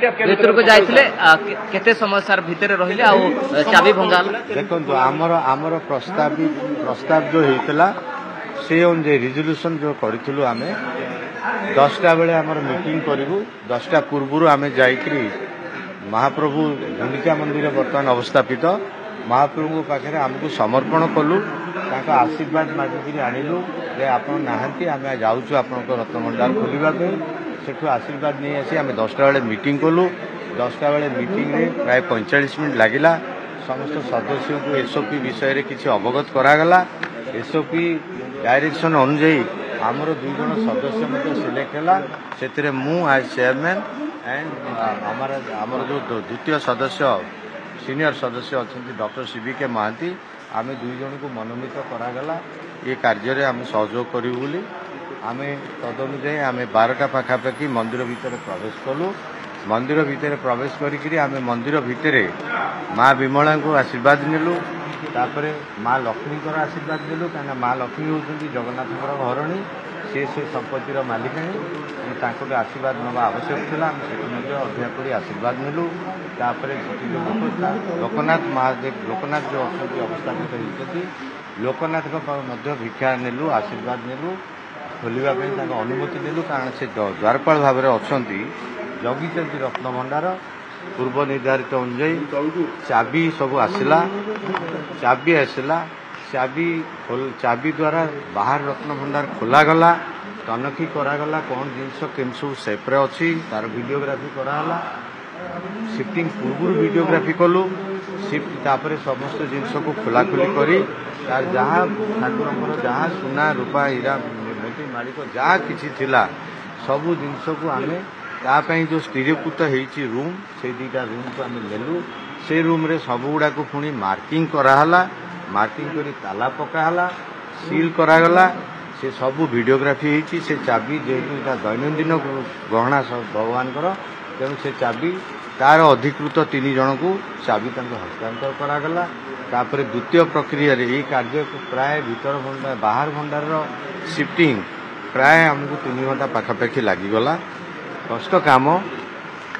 ଭିତରକୁ ଯାଇଥିଲେ କେତେ ସମୟ ସାର୍ ଭିତରେ ରହିଲେ ଆଉ ଚାବି ଭଙ୍ଗା ହେଲା? ଦେଖନ୍ତୁ ଆମର ପ୍ରସ୍ତାବ ଯୋଉ ହେଇଥିଲା ସେ ଅନୁଯାୟୀ ରିଜଲ୍ୟୁସନ ଯୋଉ କରିଥିଲୁ ଆମେ 10ଟା ବେଳେ ଆମର ମିଟିଂ କରିବୁ 10ଟା ପୂର୍ବରୁ ଆମେ ଯାଇକରି ମହାପ୍ରଭୁ ଗୁଣ୍ଡିଚା ମନ୍ଦିର ବର୍ତ୍ତମାନ ଅବସ୍ଥାପିତ ମହାପ୍ରଭୁଙ୍କ ପାଖରେ ଆମକୁ ସମର୍ପଣ କଲୁ ତାଙ୍କ ଆଶୀର୍ବାଦ ମାଗିକିରି ଆଣିଲୁ ଯେ ଆପଣ ନାହାନ୍ତି ଆମେ ଯାଉଛୁ ଆପଣଙ୍କ ରତ୍ନଭଣ୍ଡାର ଖୋଲିବା ପାଇଁ ସେଠୁ ଆଶୀର୍ବାଦ ନେଇ ଆସି ଆମେ 10ଟା ବେଳେ ମିଟିଂ କଲୁ 10ଟା ବେଳେ ମିଟିଂରେ ପ୍ରାୟ 45 ମିନିଟ୍ ଲାଗିଲା ସମସ୍ତ ସଦସ୍ୟଙ୍କୁ ଏସ୍ଓପି ବିଷୟରେ କିଛି ଅବଗତ କରାଗଲା ଏସ୍ଓପି ଡାଇରେକ୍ସନ ଅନୁଯାୟୀ ଆମର 2 ଜଣ ସଦସ୍ୟ ମଧ୍ୟ ସିଲେକ୍ଟ ହେଲା ସେଥିରେ ମୁଁ ଆଜ୍ ଚେୟାରମ୍ୟାନ୍ एंड आमर जो द्वितीय सदस्य सीनियर सदस्य अच्छा डॉक्टर सीबी के महांती आम 2 जन को मनोनीत करागला ये कार्य आम सहयोग करूँ बोली आम तदनुजाई आम 12टा पाखापाखि मंदिर भितर प्रवेश कलु मंदिर भितर प्रवेश करी आम मंदिर भितर माँ विमला को आशीर्वाद नेलु तापर माँ लक्ष्मी आशीर्वाद नेलु कहीं माँ लक्ष्मी होती जगन्नाथ घरणी से संपत्तिर मालिकाणी आशीर्वाद नवा आवश्यक था अध्यापक आशीर्वाद नेलु तापर लोकनाथ महादेव लोकनाथ जो अच्छा अवस्थापित होती लोकनाथ भिक्षा नेलु आशीर्वाद नेलु खोलने अनुमति नेलु कारण से द्वारपाल भाव में अच्छा जगिंट रत्नभंडार पूर्व निर्धारित अनुजाई चाबी सब आसला चाबी द्वारा बाहर रत्नभंडार खोलागला तनखी करागला कौन जिनस केम सब सेप्रे अच्छी तार वीडियोग्राफी कराला शिफ्टिंग पूर्व वीडियोग्राफी कलु शिफ्ट तापर समस्त जिनस को खोलाखोली करी तार जहाँ ठाकुर जहाँ सुना रूपा हीरा मोती मालिक जहाँ किसी थिला सबू जिनस को आम तापाई जो स्थिरीकृत होती रूम से 2टा रूम को आम नेलु से रूम रे सब गुड़ा को पुणी मार्किंग कराला मार्किंग करी ताला पकाला सील करागला से सब वीडियोग्राफी होती से चाबी जेहेतु दैनंदिन गहना सब भगवान तेणु से चाबी तार अधिकृत 3 जन को चाबी हस्तांतर करागला तापर द्वितीय प्रक्रिया ये कार्य को प्राय भीतर भंडार बाहर भंडार शिफ्टिंग प्राय आमको 3 घंटा पाखापाखि लगिगला कष्ट काम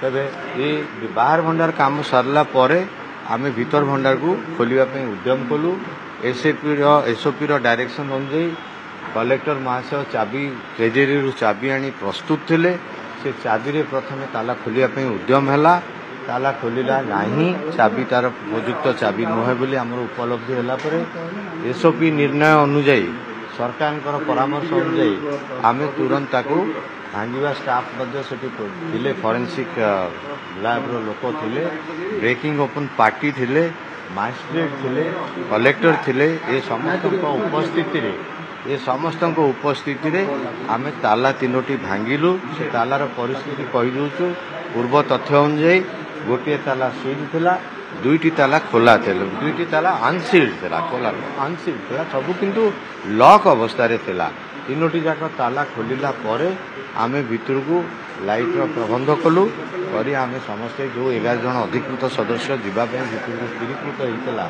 तेरे ये बाहर भंडार काम सरला परे आम भीतर भंडार को खोलने उद्यम कलु एसओपी डायरेक्शन अनुजाई कलेक्टर महाशय चाबी ट्रेजेरी चाबी आनी प्रस्तुत थिले से चाबी रे प्रथम ताला खोलने उद्यम है ताला खोलला नहीं चाबी तार उपयुक्त चाबी नुहे बोली आमर उपलब्धि है एसओपी निर्णय अनुजाई सरकार परामर्श अनुजाई आम तुरंत भांगा स्टाफ थे फॉरेंसिक लैब लोक थे ब्रेकिंग ओपन पार्टी थे मजिस्ट्रेट थे कलेक्टर थे ये समस्त उपस्थिति रे आम ताला 3टी भांगिलु से तालार परिस्थिति कहीदूचु पूर्व तथ्य अनुजाई गोटे ताला सील थिला 2टी ताला खोला थे 2टी ताला अनसील्ड थिला खोला अनसील्ड थिला सब किंतु लॉक अवस्था रे थिला 3टी जाक ताला खोलिला परे आमे भितर को लाइट प्रबंध कलु करी आमे समस्ते जो 11 जन अधिकृत सदस्य जीवाई भितर को स्थिरीकृत होता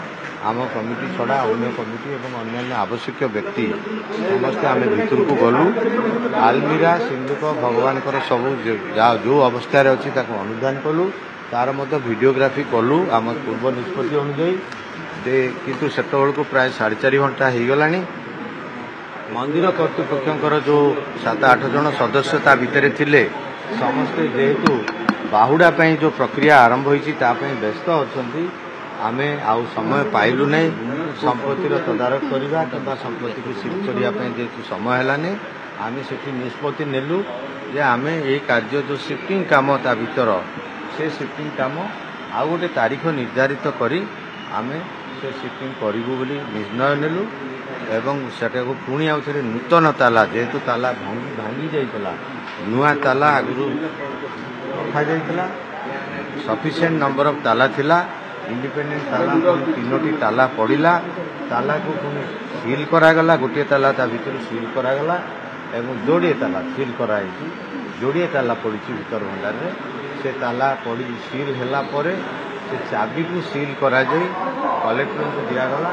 आम कमिटी छड़ा अन्य कमिटी और अन्य आवश्यक व्यक्ति समस्ते आम भितर को गलु आलमीरा सिंधुक भगवान सब जो अवस्था अच्छी अनुधान कलु तार मत वीडियोग्राफी कलु आम पूर्व निष्पत्ति अनुजाई किंतु सेत को प्राय 4.5 घंटा हो गला मंदिर कर्तृपक्षर जो 7-8 जन सदस्य ता भितर थिले समस्ते जेहेतु बाहुड़ा जो प्रक्रिया आरंभ होती व्यस्त अच्छा आम आउ समय पाइलु नहीं संपत्तिर तदारख करवा कि संपत्ति को शिफ्ट करने जेहेतु समय है आम से निष्पत्ति नेलु जे आम ये कार्य जो शिफ्टिंग काम ता भीतर से शिफ्टिंग काम आउ गोटे तारीख निर्धारित करी आम से शिफ्टिंग करूँ बोली निर्णय नेलु एवं सेटा को पुणी आउ थे नूतन ताला जेहेतु ताला भांगी जाइला नुआ ताला आगु रखा जाइला सफिशिएंट नंबर ऑफ ताला थिला इंडिपेंडेंट ताला 3टी ताला पड़ा ताला को पुणी सील करागला गोटे ताला ता भीतर सील करागला एवं जोड़े ताला सील कराई जोड़े ताला पड़ी भीतर भंडार से ताला पड़ी सील है से चाबी को सील करा जाई कलेक्टर को दिगला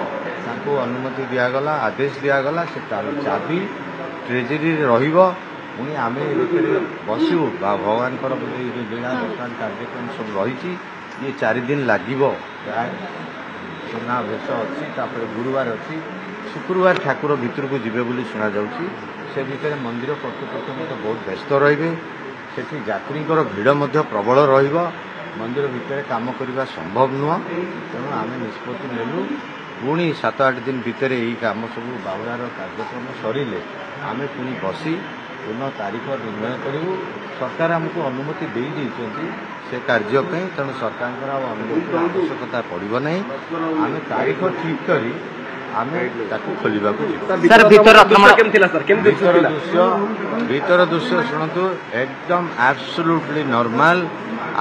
अनुमति दिगला आदेश दिगला से चाबी ट्रेजेरी ପୁଣି ଆମେ ଭିତରେ ବସିବୁ ବା ଭଗବାନଙ୍କର ଲୀଳା ବର୍ତ୍ତମାନ କାର୍ଯ୍ୟକ୍ରମ ସବୁ ରହିଛି ଇଏ 4 ଦିନ ଲାଗିବ ପ୍ରାୟ ସୁନାବେଶ ଅଛି ତାପରେ ଗୁରୁବାର ଅଛି ଶୁକ୍ରବାର ଠାକୁର ଭିତରକୁ ଯିବେ ବୋଲି ଶୁଣାଯାଉଛି ସେ ଭିତରେ ମନ୍ଦିର କର୍ତ୍ତୃପକ୍ଷ ମଧ୍ୟ ବହୁତ ବ୍ୟସ୍ତ ରହିବେ ସେଠି ଯାତ୍ରୀଙ୍କର ଭିଡ଼ ମଧ୍ୟ ପ୍ରବଳ ରହିବ ମନ୍ଦିର ଭିତରେ କାମ କରିବା ସମ୍ଭବ ନୁହଁ ତେଣୁ ଆମେ ନିଷ୍ପତ୍ତି ନେଲୁ ପୁଣି 7-8 ଦିନ ଭିତରେ ଏହି କାମ ସବୁ ବାହୁଡ଼ାର କାର୍ଯ୍ୟକ୍ରମ ସରିଲେ ଆମେ ପୁଣି ବସି ପୁନଃ ତାରିଖ ନିର୍ଣ୍ଣୟ କରିବୁ ସରକାର ଆମକୁ ଅନୁମତି ଦେଇଛନ୍ତି ସେ କାର୍ଯ୍ୟ ପାଇଁ ତେଣୁ ସରକାରଙ୍କର ଆଉ ଅନୁମତିର ଆବଶ୍ୟକତା ପଡ଼ିବ ନାହିଁ ଆମେ ତାରିଖ ଠିକ୍ କରି ଆମେ ତାକୁ ଖୋଲିବାକୁ ଭିତର ଦୃଶ୍ୟ ଶୁଣନ୍ତୁ ଏକଦମ ଆବସଲ୍ୟୁଟଲି ନର୍ମାଲ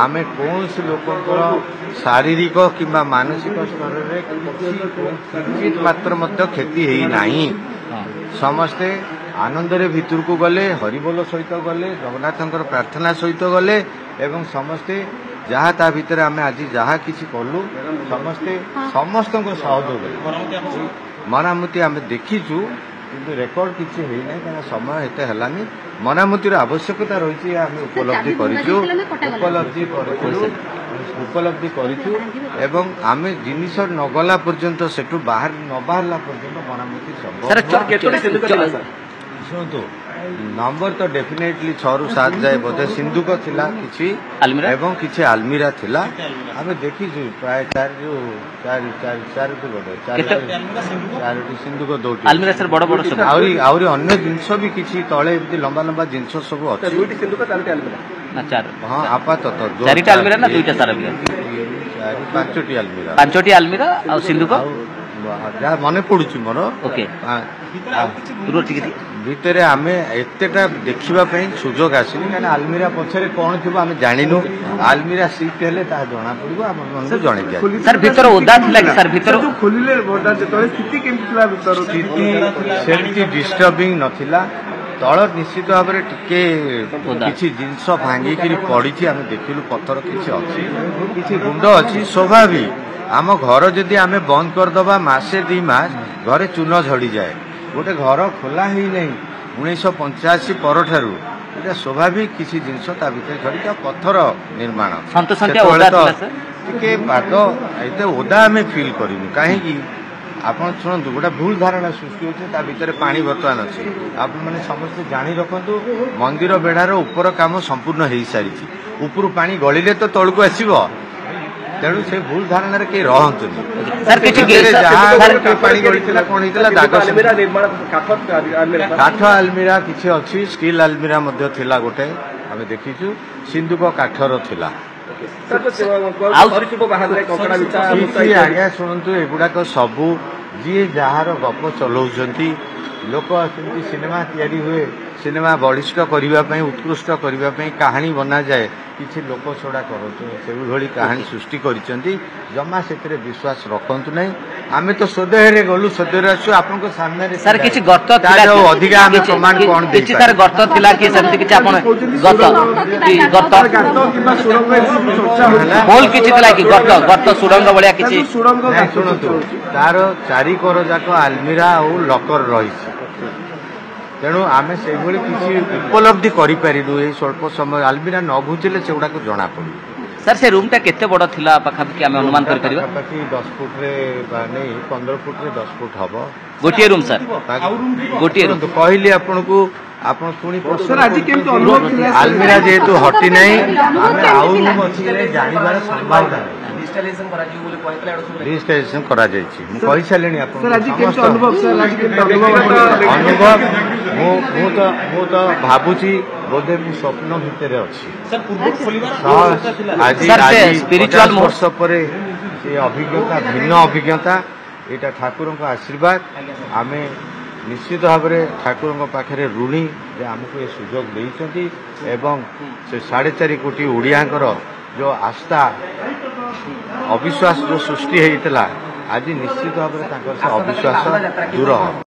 ଆମେ କୌଣସି ଲୋକଙ୍କର ଶାରୀରିକ କିମ୍ବା ମାନସିକ ସ୍ତରରେ କିଞ୍ଚିତ ମାତ୍ର ମଧ୍ୟ କ୍ଷତି ହେଇନାହିଁ ସମସ୍ତେ ଆନନ୍ଦରେ ଭିତରକୁ ଗଲେ ହରିବୋଲ ସହିତ ଗଲେ ଜଗନ୍ନାଥଙ୍କର ପ୍ରାର୍ଥନା ସହିତ ଗଲେ ଏବଂ ସମସ୍ତେ ଯାହା ତା ଭିତରେ ଆମେ ଆଜି ଯାହା କିଛି କଲୁ ସମସ୍ତଙ୍କ ସହଯୋଗରେ ମରାମତି ଆମେ ଦେଖିଛୁ କିନ୍ତୁ ରେକର୍ଡ କିଛି ହେଇନାହିଁ କାରଣ ସମୟ ଏତେ ହେଲାନି ମରାମତିର ଆବଶ୍ୟକତା ରହିଛି ଆମେ ଉପଲବ୍ଧି କରିଛୁ ଏବଂ ଆମେ ଜିନିଷ ନ ଗଲା ପର୍ଯ୍ୟନ୍ତ ସେଠୁ ନ ବାହାରିଲା ପର୍ଯ୍ୟନ୍ତ ମରାମତି ସମ୍ଭବ ଶୁଣନ୍ତୁ ନମ୍ବର ତ ଡେଫିନେଟଲି 6ରୁ 7 ଯାଏ ବୋଧେ ସିନ୍ଦୁକ ଥିଲା କିଛି ଏବଂ କିଛି ଆଲମିରା ଥିଲା ଆମେ ଦେଖିଛୁ ପ୍ରାୟ 4ଟି ସିନ୍ଦୁକ ଦଉଟି ଆହୁରି ଅନ୍ୟ ଜିନିଷ ବି କିଛି ତଳେ ଏମିତି ଲମ୍ବା ଲମ୍ବା ଜିନିଷ ସବୁ ଅଛି ହଁ ଆପାତତଃ 4ଟି ଆଲମିରା ନା 2ଟା ସାରା 5ଟି ଆଲମିରା ଆଉ ସିନ୍ଦୁକ ଯାହା ମନେ ପଡୁଛି ମୋର ଭିତରେ ଆମେ ଏତେଟା ଦେଖିବା ପାଇଁ ସୁଯୋଗ ଆସିନି କାରଣ ଆଲମିରା ପଛରେ କ'ଣ ଥିବ ଆମେ ଜାଣିନୁ ଆଲମିରା ସିଟ୍ ହେଲେ ତାହା ଜଣା ପଡିବ ଆପଣମାନଙ୍କୁ ଜଣେଇ ଦିଆଯିବ ସାର୍ ଭିତର ଓଦା ଥିଲା କି ସାର୍ ଭିତର ଖୋଲିଲେ ସ୍ଥିତି କେମିତି ଥିଲା ଭିତର ସ୍ଥିତି ସେମିତି ଡିଷ୍ଟର୍ବିଂ ନଥିଲା ତଳ ନିଶ୍ଚିତ ଭାବରେ ଟିକେ କିଛି ଜିନିଷ ଭାଙ୍ଗିକିରି ପଡିଛି ଆମେ ଦେଖିଲୁ ପଥର କିଛି ଅଛି କିଛି ଗୁଣ୍ଡ ଅଛି ସ୍ୱାଭାବିକ ଆମ ଘର ଯଦି ଆମେ ବନ୍ଦ କରିଦେବା ମାସେ 2 ମାସ ଘରେ ଚୂନ ଝଡ଼ିଯାଏ ଗୋଟେ ଘର ଖୋଲା ହେଇନାହିଁ 1985 ପରଠାରୁ ଏଇଟା ସ୍ୱାଭାବିକ କିଛି ଜିନିଷ ତା ଭିତରେ ଝଡ଼ିଛି ପଥର ନିର୍ମାଣ ଟିକେ ପାଦ ଏତେ ଓଦା ଆମେ ଫିଲ୍ କରିବୁ କାହିଁକି ଆପଣ ଶୁଣନ୍ତୁ ଗୋଟେ ଭୁଲ ଧାରଣା ସୃଷ୍ଟି ହେଉଛି ତା ଭିତରେ ପାଣି ବର୍ତ୍ତମାନ ଅଛି ଆପଣମାନେ ସମସ୍ତେ ଜାଣି ରଖନ୍ତୁ ମନ୍ଦିର ବେଢ଼ାର ଉପର କାମ ସମ୍ପୂର୍ଣ୍ଣ ହେଇସାରିଛି ଉପରୁ ପାଣି ଗଳିଲେ ତ ତଳକୁ ଆସିବ ତେଣୁ ସେ ଭୁଲ ଧାରଣାରେ କେହି ରହନ୍ତୁନି ପାଣି ଗଳିଥିଲା କ'ଣ ହେଇଥିଲା କାଠ ଆଲମିରା କିଛି ଅଛି ଷ୍ଟିଲ୍ ଆଲମିରା ମଧ୍ୟ ଥିଲା ଗୋଟେ ଆମେ ଦେଖିଛୁ ସିନ୍ଦୁକ କାଠର ଥିଲା ଆଜ୍ଞା ଶୁଣନ୍ତୁ ଏଗୁଡାକ ସବୁ ଯିଏ ଯାହାର ଗପ ଚଲାଉଛନ୍ତି ଲୋକ ସେମିତି ସିନେମା ତିଆରି ହୁଏ ସିନେମା ବଳିଷ୍ଠ କରିବା ପାଇଁ ଉତ୍କୃଷ୍ଟ କରିବା ପାଇଁ କାହାଣୀ ବନାଯାଏ କିଛି ଲୋକ ଛଡ଼ା କରନ୍ତୁ ସେଭଳି କାହାଣୀ ସୃଷ୍ଟି କରିଛନ୍ତି ଜମା ସେଥିରେ ବିଶ୍ୱାସ ରଖନ୍ତୁ ନାହିଁ ଆମେ ତ ସଦେହରେ ଗଲୁ ସଦେହରେ ଆସୁ ଆପଣଙ୍କ ସାମ୍ନାରେ ସାର୍ କିଛି ଗର୍ତ୍ତ ଅଧିକା ଆମେ ପ୍ରମାଣ କ'ଣ କିଛି ତାର ଗର୍ତ୍ତ ଥିଲା କି ସେମିତି କିଛି ଆପଣ ହୋଲ କିଛି ଥିଲା କି ଗର୍ତ୍ତ ସୁଡ଼ଙ୍ଗ ଭଳିଆ କିଛି ଶୁଣନ୍ତୁ ତାର 4 କର ଯାକ ଆଲମିରା ଆଉ ଲକର ରହିଛି ତେଣୁ ଆମେ ସେଇଭଳି କିଛି ଉପଲବ୍ଧି କରିପାରିଲୁ ଏଇ ସ୍ୱଳ୍ପ ସମୟ ଆଲମିରା ନ ଘୁଞ୍ଚିଲେ ସେଗୁଡାକ ଜଣାପଡ଼ିବ ସାର୍ ସେ ରୁମ୍ଟା କେତେ ବଡ଼ ଥିଲା ପାଖାପାଖି ଆମେ ଅନୁମାନ କରିପାରିବା ପାଖାପାଖି 10 ଫୁଟରେ ନେଇ 15 ଫୁଟରେ 10 ଫୁଟ ହବ ଗୋଟିଏ ରୁମ୍ ସାର୍ ଗୋଟିଏ ରୁମ୍ କହିଲି ଆପଣଙ୍କୁ ଆପଣ ପୁଣି ଆଲମିରା ଯେହେତୁ ହଟି ନାହିଁ ଆମେ ଆଉ ରୁମ୍ ଅଛି ଜାଣିବାର ସମ୍ଭାବନା ରେଜିଷ୍ଟ୍ରେସନ କରାଯାଇଛି ମୁଁ କହିସାରିଲିଣି ଆପଣଙ୍କୁ ଅନୁଭବ ମୁଁ ତ ଭାବୁଛି ବୋଧେ ମୁଁ ସ୍ୱପ୍ନ ଭିତରେ ଅଛି ଆଜି 50 ବର୍ଷ ପରେ ସେ ଅଭିଜ୍ଞତା ଭିନ୍ନ ଅଭିଜ୍ଞତା ଏଇଟା ଠାକୁରଙ୍କ ଆଶୀର୍ବାଦ ଆମେ ନିଶ୍ଚିତ ଭାବରେ ଠାକୁରଙ୍କ ପାଖରେ ଋଣୀ ଯେ ଆମକୁ ଏ ସୁଯୋଗ ଦେଇଛନ୍ତି ଏବଂ ସେ 4.5 କୋଟି ଓଡ଼ିଆଙ୍କର ଯେଉଁ ଆସ୍ଥା ଅବିଶ୍ୱାସ ଯେଉଁ ସୃଷ୍ଟି ହେଇଥିଲା ଆଜି ନିଶ୍ଚିତ ଭାବରେ ତାଙ୍କର ସେ ଅବିଶ୍ୱାସ ଦୂର ହେବ